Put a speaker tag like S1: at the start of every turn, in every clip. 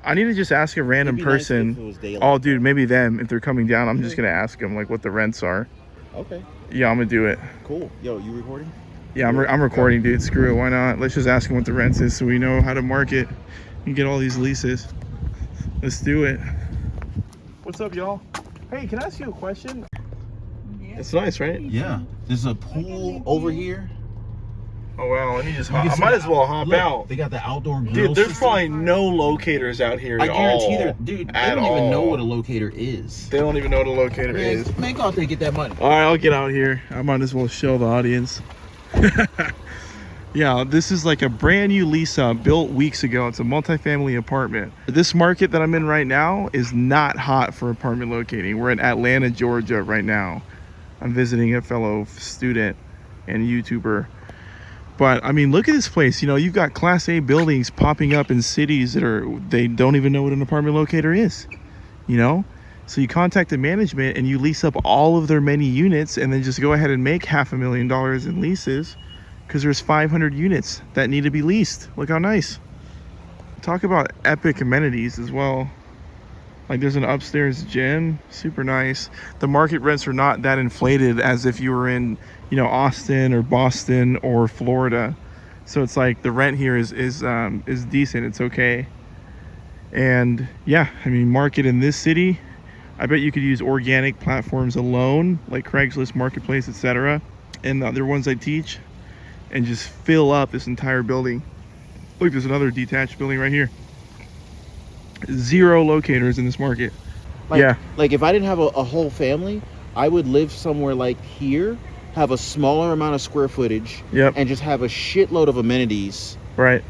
S1: I need to just ask a random person. Oh, dude, maybe them. If they're coming down, I'm just going to ask them, like, what the rents are.
S2: Okay.
S1: Yeah, I'm going to do it.
S2: Cool. Yo, you recording?
S1: Yeah, I'm recording, dude. Screw it. Why not? Let's just ask them what the rent is so we know how to market and get all these leases. Let's do it. What's up, y'all? Hey, can I ask you a question? It's nice, right?
S2: Yeah. There's a pool over here.
S1: Oh, wow. Let me just I might as well hop out.
S2: They got the outdoor grill.
S1: Dude, there's probably no locators out here
S2: I
S1: at
S2: guarantee
S1: all.
S2: Dude, they don't even know what a locator is.
S1: They don't even know what a locator is.
S2: Man, go out there and get that money.
S1: All right, I'll get out here. I might as well show the audience. Yeah, this is like a brand new lease up built weeks ago. It's a multifamily apartment. This market that I'm in right now is not hot for apartment locating. We're in Atlanta, Georgia right now. I'm visiting a fellow student and YouTuber. But I mean, look at this place. You know, you've got Class A buildings popping up in cities that they don't even know what an apartment locator is, you know? So you contact the management and you lease up all of their many units and then just go ahead and make $500,000 in leases because there's 500 units that need to be leased. Look how nice. Talk about epic amenities as well. Like there's an upstairs gym, super nice. The market rents are not that inflated as if you were in, you know, Austin or Boston or Florida. So it's like the rent here is decent. It's okay. And yeah, I mean, market in this city, I bet you could use organic platforms alone, like Craigslist, Marketplace, etc., and the other ones I teach, and just fill up this entire building. Look, there's another detached building right here. 0 locators in this market.
S2: Like if I didn't have a whole family, I would live somewhere like here, have a smaller amount of square footage, and just have a shitload of amenities.
S1: Right.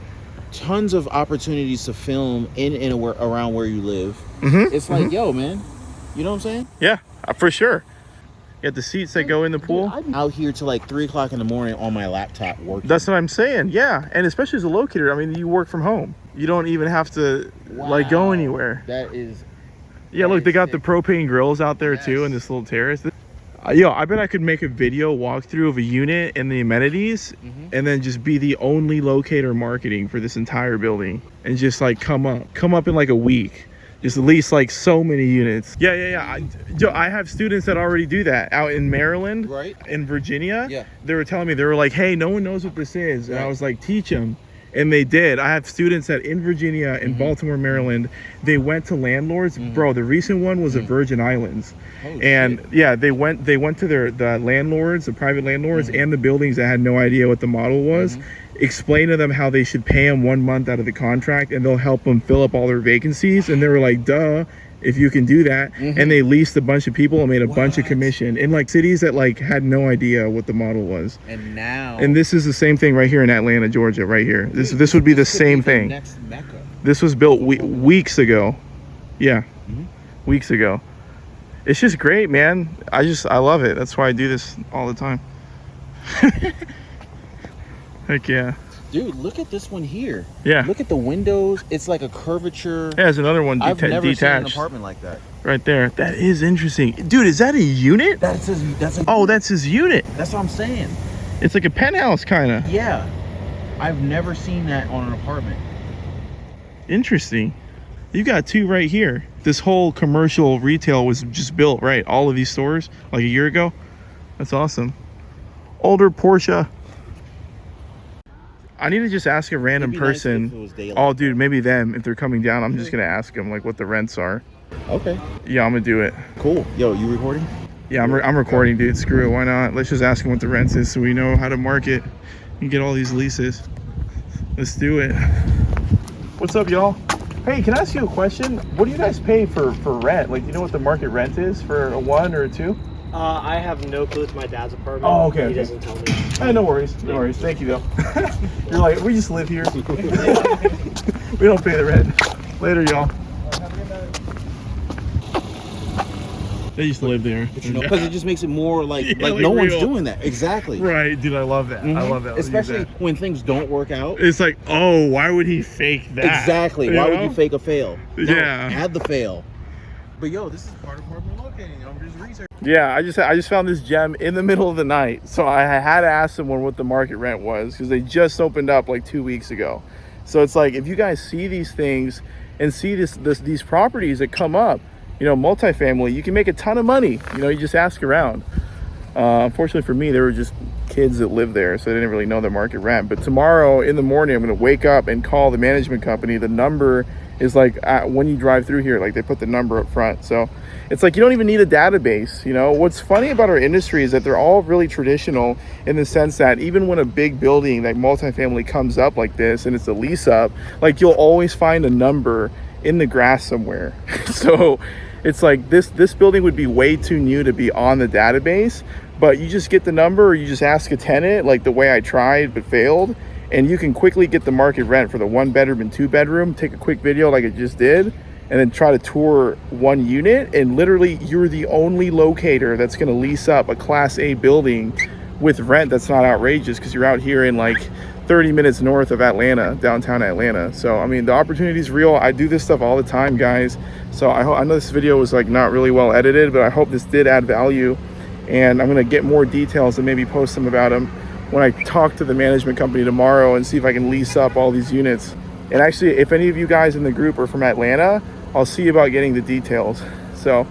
S2: Tons of opportunities to film in and around where you live. It's like, yo, man, you know what I'm saying?
S1: Yeah, for sure. You got the seats that go in the pool.
S2: I'm out here till like 3 o'clock in the morning on my laptop working.
S1: That's what I'm saying. Yeah, and especially as a locator, I mean, you work from home. You don't even have to like go anywhere.
S2: That is.
S1: Yeah, look, they got the propane grills out there too in this little terrace. Yo, I bet I could make a video walkthrough of a unit and the amenities, and then just be the only locator marketing for this entire building, and just like come up in like a week. Just at least like so many units. Yeah. I have students that already do that out in Maryland,
S2: right?
S1: In Virginia.
S2: Yeah.
S1: They were telling me, they were like, hey, no one knows what this is. And I was like, teach them. And they did. I have students that in Virginia, in Baltimore, Maryland, they went to landlords. Bro, the recent one was at Virgin Islands. And yeah, they went to the landlords, the private landlords, and the buildings that had no idea what the model was. Explain to them how they should pay them 1 month out of the contract, and they'll help them fill up all their vacancies. And they were like, duh, if you can do that. And they leased a bunch of people and made a bunch of commission in like cities that like had no idea what the model was. And this is the same thing right here in Atlanta, Georgia, right here. This would be the same thing.
S2: Next Mecca.
S1: This was built weeks ago. Yeah, weeks ago. It's just great, man. I love it. That's why I do this all the time. Heck yeah.
S2: Dude, look at this one here.
S1: Yeah.
S2: Look at the windows. It's like a curvature.
S1: Yeah, there's another one
S2: I've never
S1: detached.
S2: seen an apartment like that.
S1: Right there. That is interesting. Dude, is that a unit?
S2: That's his
S1: unit.
S2: That's what I'm saying.
S1: It's like a penthouse kind of.
S2: Yeah. I've never seen that on an apartment.
S1: Interesting. You got 2 right here. This whole commercial retail was just built, right? All of these stores like a year ago. That's awesome. Older Porsche. I need to just ask a random person. Oh, dude, maybe them. If they're coming down, I'm just going to ask them like what the rents are.
S2: Okay.
S1: Yeah, I'm going to do it.
S2: Cool. Yo, you recording?
S1: Yeah, I'm recording, dude. Screw it. Why not? Let's just ask them what the rent is so we know how to market and get all these leases. Let's do it. What's up, y'all? Hey, can I ask you a question? What do you guys pay for rent? Like, do you know what the market rent is for a 1 or a 2?
S3: I have no clue. It's my dad's apartment.
S1: Oh, okay.
S3: He doesn't tell me.
S1: Hey, no worries. No worries. Thank you, though. You're like, we just live here. We don't pay the rent. Later, y'all. They used to live there.
S2: Because it just makes it more like
S1: like
S2: no one's
S1: real.
S2: doing that. Exactly.
S1: Right, dude. I love that. I love that.
S2: Especially when things don't work out.
S1: It's like, oh, why would he fake that?
S2: Exactly. Why would you fake a fail? No,
S1: Yeah.
S2: add the fail. But yo, this is part of apartment locating. I'm just researching.
S1: Yeah, I just found this gem in the middle of the night, so I had to ask someone what the market rent was because they just opened up like 2 weeks ago. So it's like, if you guys see these things and see these properties that come up, you know, multifamily. You can make a ton of money. You know, you just ask around. Unfortunately for me, there were just kids that lived there, so they didn't really know the market rent. But tomorrow in the morning, I'm going to wake up and call the management company. The number is like when you drive through here, like they put the number up front. So it's like you don't even need a database. You know, what's funny about our industry is that they're all really traditional in the sense that even when a big building like multifamily comes up like this and it's a lease up, like you'll always find a number in the grass somewhere. So it's like this building would be way too new to be on the database, but you just get the number, or you just ask a tenant, like the way I tried but failed, and you can quickly get the market rent for the 1 bedroom and 2 bedroom, take a quick video like I just did, and then try to tour one unit, and literally you're the only locator that's going to lease up a Class A building with rent that's not outrageous, because you're out here in like 30 minutes north of Atlanta, downtown Atlanta. So I mean, the opportunity is real. I do this stuff all the time, guys. So I know this video was like not really well edited, but I hope this did add value, and I'm gonna get more details and maybe post some about them when I talk to the management company tomorrow and see if I can lease up all these units. And actually, if any of you guys in the group are from Atlanta, I'll see about getting the details. So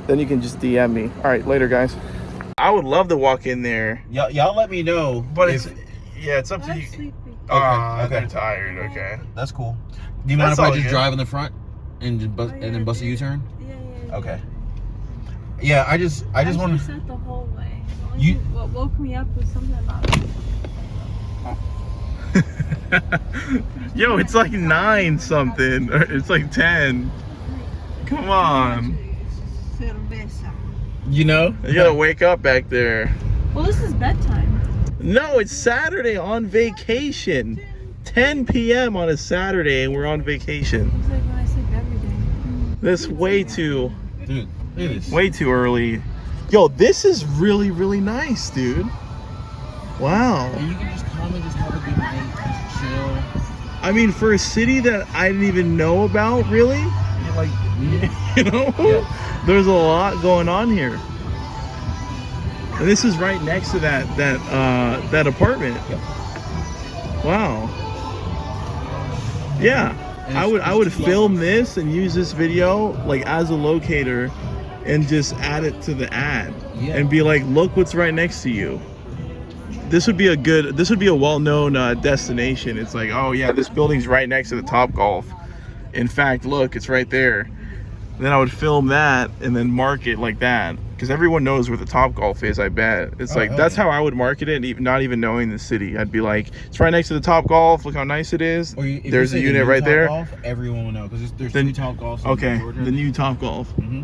S1: then you can just DM me. All right, later, guys. I would love to walk in there.
S2: Y'all let me know.
S1: But
S2: if,
S1: it's up to you.
S4: Sleepy.
S1: Okay. They're tired. Okay.
S2: that's cool. Do you mind
S1: That's
S2: if I
S1: all
S2: just
S1: good.
S2: drive in the front and just bust,
S4: Oh,
S2: and
S4: yeah,
S2: then bust a
S4: yeah.
S2: U-turn?
S4: Yeah.
S2: Okay. Yeah, I just want to.
S4: Sat the whole way.
S2: You-
S4: What woke me up was something about it.
S1: Yo, it's like 9 something. Or it's like 10. Come on.
S4: Cerveza.
S2: You know?
S1: You gotta wake up back there.
S4: Well, this is bedtime.
S1: No, it's Saturday on vacation. 10 p.m. on a Saturday and we're on vacation.
S4: It's like when I sleep every day.
S1: That's way too
S2: Dude, look at this.
S1: way too early. Yo, this is really, really nice, dude. Wow.
S2: And you can just come and just have a good night, just chill.
S1: I mean, for a city that I didn't even know about, really, like, you know,
S2: Yeah.
S1: there's a lot going on here. And this is right next to that apartment.
S2: Yep.
S1: Wow. Yeah,
S2: And
S1: I would
S2: it's
S1: film this and use this video like as a locator, and just add it to the ad,
S2: Yeah.
S1: and be like, look what's right next to you. This would be a well-known destination. It's like, oh yeah, this building's right next to the Topgolf. In fact, look, it's right there. Then I would film that and then mark it like that, because everyone knows where the Topgolf is. I bet it's like that's how I would market it, not even knowing the city. I'd be like, it's right next to the Topgolf. Look how nice it is.
S2: If
S1: There's
S2: you
S1: a
S2: say
S1: unit
S2: new
S1: right there.
S2: Topgolf, everyone will know because there's
S1: Then-
S2: 2 Topgolfs.
S1: Okay,
S2: Georgia.
S1: the new Topgolf.
S2: Mm-hmm.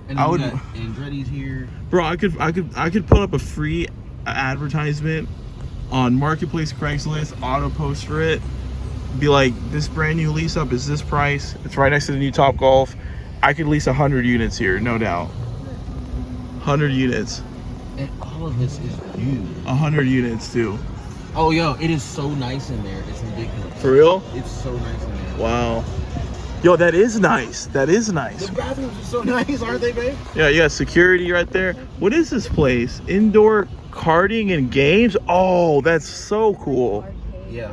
S2: And
S1: I
S2: then
S1: would-
S2: you got Andretti's here.
S1: Bro, I could put up a free advertisement on Marketplace, Craigslist, auto post for it. Be like, this brand new lease up is this price. It's right next to the new Topgolf. I could lease 100 units here, no doubt. 100 units.
S2: And all of this is new.
S1: 100 units too.
S2: Oh, yo, it is so nice in there. It's ridiculous.
S1: For real?
S2: It's so nice in there.
S1: Wow. Yo, that is nice. That is nice.
S2: The bathrooms are so nice, aren't they, babe?
S1: Yeah, you got security right there. What is this place? Indoor karting and games? Oh, that's so cool.
S2: Yeah.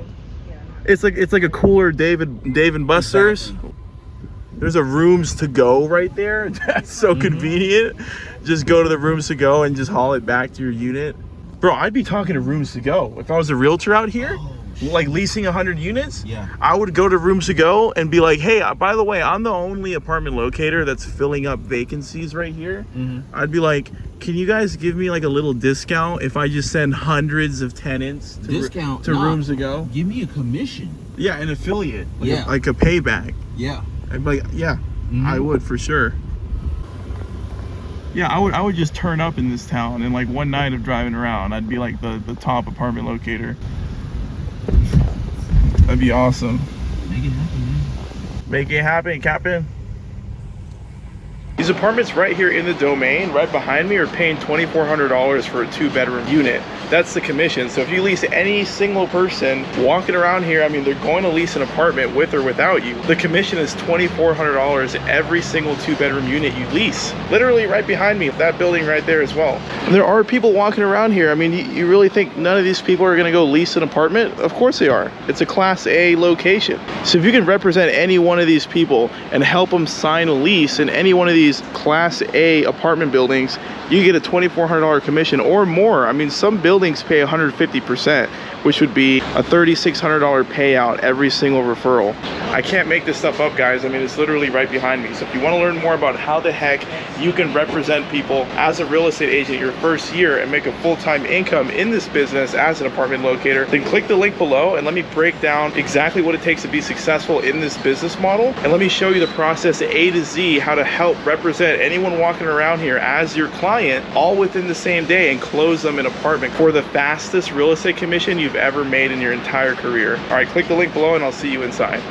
S1: It's like a cooler Dave and Buster's.
S2: Exactly.
S1: There's a rooms to go right there. That's so convenient. Just go to the rooms to go and just haul it back to your unit. Bro, I'd be talking to rooms to go. If I was a realtor out here, like leasing 100 units,
S2: Yeah.
S1: I would go to rooms to go and be like, hey, by the way, I'm the only apartment locator that's filling up vacancies right here.
S2: Mm-hmm.
S1: I'd be like, can you guys give me like a little discount if I just send hundreds of tenants to
S2: Nah.
S1: rooms to go?
S2: Give me a commission.
S1: Yeah, an affiliate. Like
S2: Yeah.
S1: like a payback.
S2: Yeah.
S1: I'd be like, yeah,
S2: Mhm.
S1: I would for sure. Yeah, I would just turn up in this town, and like one night of driving around, I'd be like the top apartment locator. That'd be awesome.
S2: Make it happen, man.
S1: Make it happen, Captain. These apartments right here in the domain, right behind me, are paying $2,400 for a 2-bedroom unit. that's the commission. So if you lease any single person walking around here, I mean, they're going to lease an apartment with or without you. The commission is $2,400 every single 2-bedroom unit you lease. Literally right behind me, that building right there as well. And there are people walking around here. I mean, you really think none of these people are gonna go lease an apartment? Of course they are. It's a Class A location. So if you can represent any one of these people and help them sign a lease in any one of these Class A apartment buildings, you get a $2,400 commission or more. I mean, some buildings pay 150%, which would be a $3,600 payout every single referral. I can't make this stuff up, guys. I mean, it's literally right behind me. So if you want to learn more about how the heck you can represent people as a real estate agent your first year and make a full-time income in this business as an apartment locator, then click the link below and let me break down exactly what it takes to be successful in this business model. And let me show you the process A to Z, how to help represent anyone walking around here as your client all within the same day and close them an apartment for the fastest real estate commission you've ever made in your entire career. All right, click the link below and I'll see you inside.